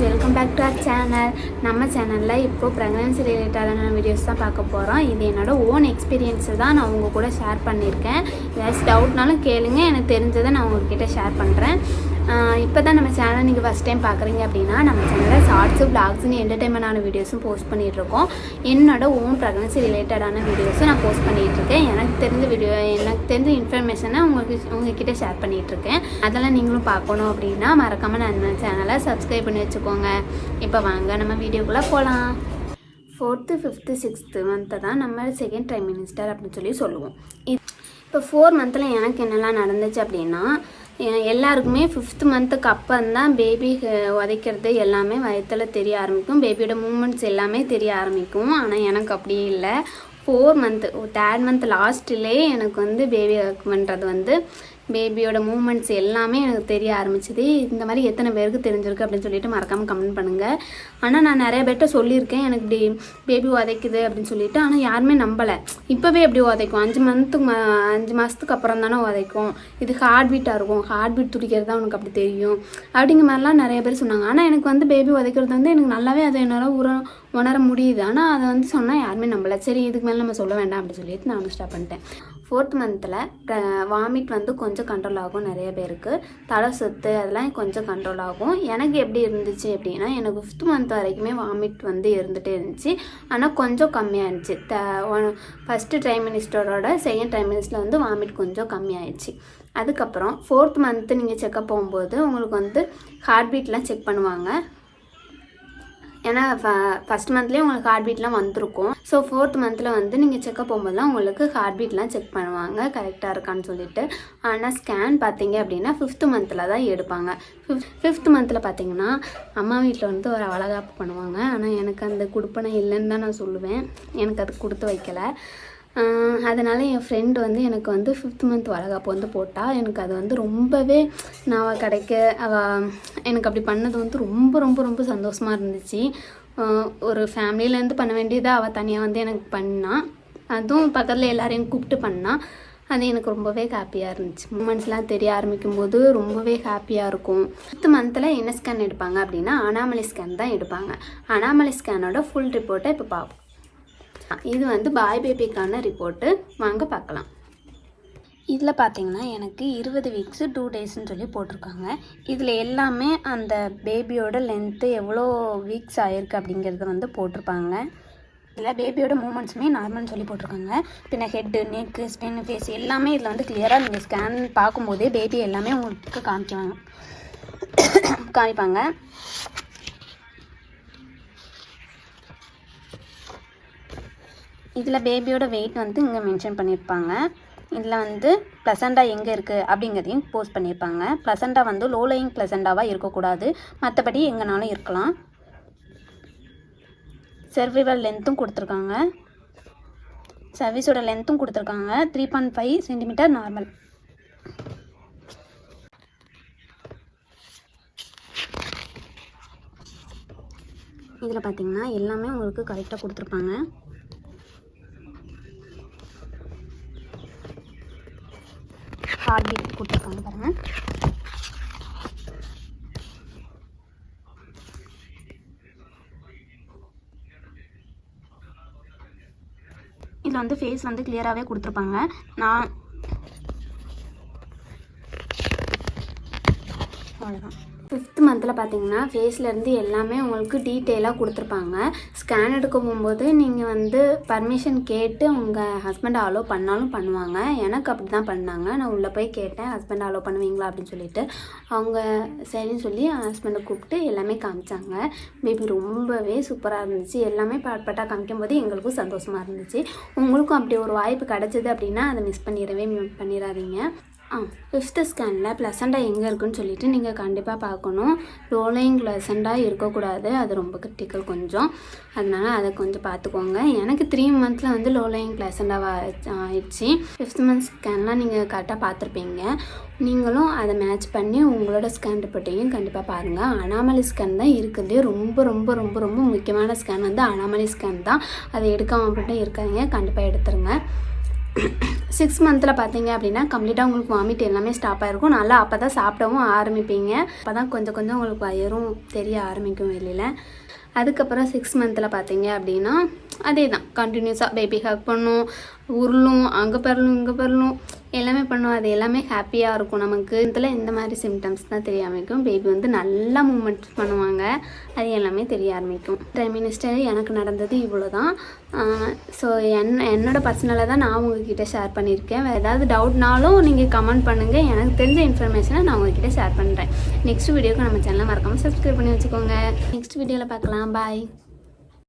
Welcome back to our channel. நம்ம சேனலில் இப்போது ப்ரெக்னன்சி ரிலேட்டடான வீடியோஸ் தான் பார்க்க போகிறோம். இது என்னோடய ஓன் எக்ஸ்பீரியன்ஸு தான் நான் உங்கள் கூட ஷேர் பண்ணியிருக்கேன். ஏதாச்சும் டவுட்னாலும் கேளுங்க, எனக்கு தெரிஞ்சதை நான் உங்கள்கிட்ட ஷேர் பண்ணுறேன். இப்போ தான் நம்ம சேனல் நீங்கள் ஃபஸ்ட் டைம் பார்க்குறீங்க அப்படின்னா, நம்ம சேனலில் ஷார்ட்ஸு விளாக்ஸ்னு என்டர்டைன்மெண்டான வீடியோஸும் போஸ்ட் பண்ணிகிட்ருக்கோம். என்னோடய ஓன் ப்ரெக்னன்சி ரிலேட்டடான வீடியோஸும் நான் போஸ்ட் பண்ணிகிட்ருக்கேன். எனக்கு தெரிஞ்ச இன்ஃபர்மேஷனை உங்ககிட்ட ஷேர் பண்ணிகிட்ருக்கேன். அதெல்லாம் நீங்களும் பார்க்கணும் அப்படின்னா மறக்காமல் நம்ம சேனலை சப்ஸ்கிரைப் பண்ணி வச்சுக்கோங்க. இப்போ வாங்க நம்ம வீடியோக்குள்ளே போகலாம். 4th, 5th, 6th மந்த்தை தான் நம்ம செகண்ட் ட்ரைமினிஸ்டர் அப்படின்னு சொல்லி சொல்லுவோம். இப்போ 4 மந்தில் எனக்கு என்னெல்லாம் நடந்துச்சு அப்படின்னா, எல்லாருக்குமே 5th மந்த்துக்கு அப்புறம்தான் பேபி உதைக்கிறது எல்லாமே வயிற்றில் தெரிய ஆரம்பிக்கும். பேபியோட மூமெண்ட்ஸ் எல்லாமே தெரிய ஆரம்பிக்கும். ஆனால் எனக்கு அப்படியே இல்லை. 4 மந்த்து 3rd மந்த் லாஸ்ட்லேயே எனக்கு வந்து பேபி பண்ணுறது வந்து பேபியோட மூமெண்ட்ஸ் எல்லாமே எனக்கு தெரிய ஆரம்பிச்சிது. இந்த மாதிரி எத்தனை பேருக்கு தெரிஞ்சிருக்கு அப்படின்னு சொல்லிட்டு மறக்காமல் கமெண்ட் பண்ணுங்கள். ஆனால் நான் நிறைய பேர்கிட்ட சொல்லியிருக்கேன் எனக்கு இப்படி பேபி உதைக்குது அப்படின்னு சொல்லிட்டு. ஆனால் யாருமே நம்பலை. இப்போவே எப்படி உதைக்கும், 5 மாதத்துக்கு அப்புறம் தானே உதைக்கும், இது ஹார்ட் பீட்டாக இருக்கும், ஹார்ட் பீட் துடிக்கிறது தான் உனக்கு அப்படி தெரியும் அப்படிங்கிற மாதிரிலாம் நிறைய பேர் சொன்னாங்க. ஆனால் எனக்கு வந்து பேபி உதைக்கிறது வந்து எனக்கு நல்லாவே அதை என்னால் உணர முடியுது. ஆனால் அதை வந்து சொன்னால் யாருமே நம்பலை. சரி, இதுக்கு மேலே நம்ம சொல்ல வேண்டாம் அப்படின்னு சொல்லிட்டு நான் ஸ்டார்ட் பண்ணிட்டேன். 4th மந்தில் வாமிட் வந்து கொஞ்சம் கண்ட்ரோல் ஆகும். நிறைய பேருக்கு தலை சுத்து அதெல்லாம் கொஞ்சம் கண்ட்ரோல் ஆகும். எனக்கு எப்படி இருந்துச்சு அப்படின்னா, எனக்கு 5th மந்த் வரைக்குமே வாமிட் வந்து இருந்துகிட்டே இருந்துச்சு. ஆனால் கொஞ்சம் கம்மியாக இருந்துச்சு. ஃபஸ்ட்டு ட்ரைமினிஸ்டரோட செகண்ட் ட்ரைமினிஸ்டரில் வந்து வாமிட் கொஞ்சம் கம்மியாகிடுச்சு. அதுக்கப்புறம் 4th மந்த்து நீங்கள் செக்கப் போகும்போது உங்களுக்கு வந்து ஹார்ட் பீட்லாம் செக் பண்ணுவாங்க. ஏன்னா ஃபஸ்ட் மந்த்லேயே உங்களுக்கு ஹார்ட் பீட்லாம் வந்திருக்கும். ஸோ 4th மந்தில் வந்து நீங்கள் செக்கப் போகும்போதுலாம் உங்களுக்கு ஹார்ட் பீட்லாம் செக் பண்ணுவாங்க கரெக்டாக இருக்கான்னு சொல்லிட்டு. ஆனால் ஸ்கேன் பார்த்தீங்க அப்படின்னா 5th மந்தில் தான் எடுப்பாங்க. 5th மந்தில் பார்த்தீங்கன்னா அம்மா வீட்டில் வந்து ஒரு வளகாப்பு பண்ணுவாங்க. ஆனால் எனக்கு அந்த கொடுப்பனை இல்லைன்னு தான் நான் சொல்லுவேன். எனக்கு அது கொடுத்து வைக்கலை. அதனால் என் ஃப்ரெண்டு வந்து எனக்கு வந்து 5th மந்த் வளகாப்பு வந்து போட்டால். எனக்கு அது வந்து ரொம்பவே நான் எனக்கு அப்படி பண்ணது வந்து ரொம்ப ரொம்ப ரொம்ப சந்தோஷமாக இருந்துச்சு. ஒரு ஃபேமிலியிலேருந்து பண்ண வேண்டியதை அவள் தனியாக வந்து எனக்கு பண்ணாள். அதுவும் பக்கத்தில் எல்லாரையும் கூப்பிட்டு பண்ணால். அது எனக்கு ரொம்பவே ஹாப்பியாக இருந்துச்சு. மூமெண்ட்ஸ்லாம் தெரிய ஆரம்பிக்கும் போது ரொம்பவே ஹாப்பியாக இருக்கும். 5th மந்தில் என்ன ஸ்கேன் எடுப்பாங்க அப்படின்னா அனாமலி ஸ்கேன் தான் எடுப்பாங்க. அனாமலி ஸ்கேனோட ஃபுல் ரிப்போர்ட்டை இப்போ பார்ப்போம். இது வந்து பாய் பேபிக்கான ரிப்போர்ட்டு, வாங்க பார்க்கலாம். இதில் பார்த்தீங்கன்னா எனக்கு 20 வீக்ஸு 2 டேஸ்ன்னு சொல்லி போட்டிருக்காங்க. இதில் எல்லாமே அந்த பேபியோட லென்த்து எவ்வளோ வீக்ஸ் ஆகிருக்கு அப்படிங்கிறத வந்து போட்டிருப்பாங்க. இதில் பேபியோட மூமெண்ட்ஸுமே நார்மல்னு சொல்லி போட்டிருக்காங்க. பின்ன ஹெட்டு, நெக்கு, ஸ்கின், ஃபேஸ் எல்லாமே இதில் வந்து கிளியராக நீங்கள் ஸ்கேன் பார்க்கும்போதே பேபி எல்லாமே உங்களுக்கு காமிப்பாங்க. இதில் பேபியோட வெயிட் வந்து இங்கே மென்ஷன் பண்ணியிருப்பாங்க. இதில் வந்து ப்ளசண்டா எங்கே இருக்குது அப்படிங்கிறதையும் போஸ்ட் பண்ணியிருப்பாங்க. ப்ளசண்டா வந்து லோலையிங் ப்ளசண்டாவாக இருக்கக்கூடாது, மற்றபடி எங்கேனாலும் இருக்கலாம். சர்வைவல் லென்த்தும் கொடுத்துருக்காங்க. சர்வீஸோட லென்த்தும் கொடுத்துருக்காங்க. 3.5 சென்டிமீட்டர் நார்மல். இதில் பார்த்திங்கன்னா எல்லாமே உங்களுக்கு கரெக்டாக கொடுத்துருப்பாங்க. ஹார்ட் பீட் கொடுத்துருக்காங்க பாருங்கள். இதில் வந்து ஃபேஸ் வந்து கிளியராகவே கொடுத்துருப்பாங்க. அவ்வளோதான். 5th மந்தில் பார்த்தீங்கன்னா ஃபேஸ்லேருந்து எல்லாமே உங்களுக்கு டீட்டெயிலாக கொடுத்துருப்பாங்க. ஸ்கேன் எடுக்க போகும்போது நீங்கள் வந்து பர்மிஷன் கேட்டு உங்கள் ஹஸ்பண்டை அலோவ் பண்ணாலும் பண்ணுவாங்க. எனக்கு அப்படி தான் பண்ணாங்க. நான் உள்ளே போய் கேட்டேன், ஹஸ்பண்டை அலோவ் பண்ணுவீங்களா அப்படின்னு சொல்லிட்டு. அவங்க சரின்னு சொல்லி ஹஸ்பண்டை கூப்பிட்டு எல்லாமே காமிச்சாங்க. பேபி ரொம்பவே சூப்பராக இருந்துச்சு. எல்லாமே பார்ட்டாக காமிக்கும் போது எங்களுக்கும் சந்தோஷமாக இருந்துச்சு. உங்களுக்கும் அப்படி ஒரு வாய்ப்பு கிடச்சிது அப்படின்னா அதை மிஸ் பண்ணிடாதீங்க. 5th ஸ்கேனில் ப்ளசண்டா எங்கே இருக்குன்னு சொல்லிட்டு நீங்கள் கண்டிப்பாக பார்க்கணும். ரோலிங் ப்ளசண்டா இருக்கக்கூடாது, அது ரொம்ப கிரிட்டிக்கல் கொஞ்சம். அதனால் அதை கொஞ்சம் பார்த்துக்கோங்க. எனக்கு 3 மந்தில் வந்து லோலைங் ப்ளசண்டாவாக ஆயிடுச்சு. 5th மந்த் ஸ்கேன்லாம் நீங்கள் கரெக்டாக பார்த்துருப்பீங்க. நீங்களும் அதை மேட்ச் பண்ணி உங்களோட ஸ்கேன் ரிப்போர்ட்டையும் கண்டிப்பாக பாருங்கள். அனாமலி ஸ்கேன் தான் இருக்கிறதே ரொம்ப ரொம்ப ரொம்ப ரொம்ப முக்கியமான ஸ்கேன் வந்து அனாமலி ஸ்கேன் தான். அதை எடுக்காமல் மட்டும் இருக்காதீங்க, கண்டிப்பாக எடுத்துருங்க. 6 மந்தில் பார்த்தீங்க அப்படின்னா கம்ப்ளீட்டாக உங்களுக்கு வாமிட் எல்லாமே ஸ்டாப் ஆகிருக்கும். நல்லா அப்போ தான் சாப்பிடவும் ஆரம்பிப்பீங்க. அப்போ தான் கொஞ்சம் கொஞ்சம் உங்களுக்கு வயிறும் தெரிய ஆரம்பிக்கும் வெளியில். அதுக்கப்புறம் 6 மந்தில் பார்த்தீங்க அப்படின்னா அதே தான் கண்டினியூஸாக பேபி ஹக் பண்ணும், உருளும், அங்கே பரலும் இங்கே பரலும் எல்லாமே பண்ணும். அது எல்லாமே ஹாப்பியாக இருக்கும் நமக்கு. இதில் இந்த மாதிரி சிம்டம்ஸ் தான் தெரிய ஆரம்பிக்கும். பேபி வந்து நல்லா மூமெண்ட் பண்ணுவாங்க, அது எல்லாமே தெரிய ஆரம்பிக்கும். பிரைம் மினிஸ்டர் எனக்கு நடந்தது இவ்வளோ தான். ஸோ என்னோடய பர்சனலாக தான் நான் உங்ககிட்ட ஷேர் பண்ணியிருக்கேன். வேறு ஏதாவது டவுட்னாலும் நீங்கள் கமெண்ட் பண்ணுங்கள். எனக்கு தெரிஞ்ச இன்ஃபர்மேஷனை நான் உங்ககிட்ட ஷேர் பண்ணுறேன். நெக்ஸ்ட் வீடியோக்கு நம்ம சேனலை மறக்காமல் சப்ஸ்கிரைப் பண்ணி வச்சுக்கோங்க. நெக்ஸ்ட் வீடியோவில் பார்க்கலாம். பாய்.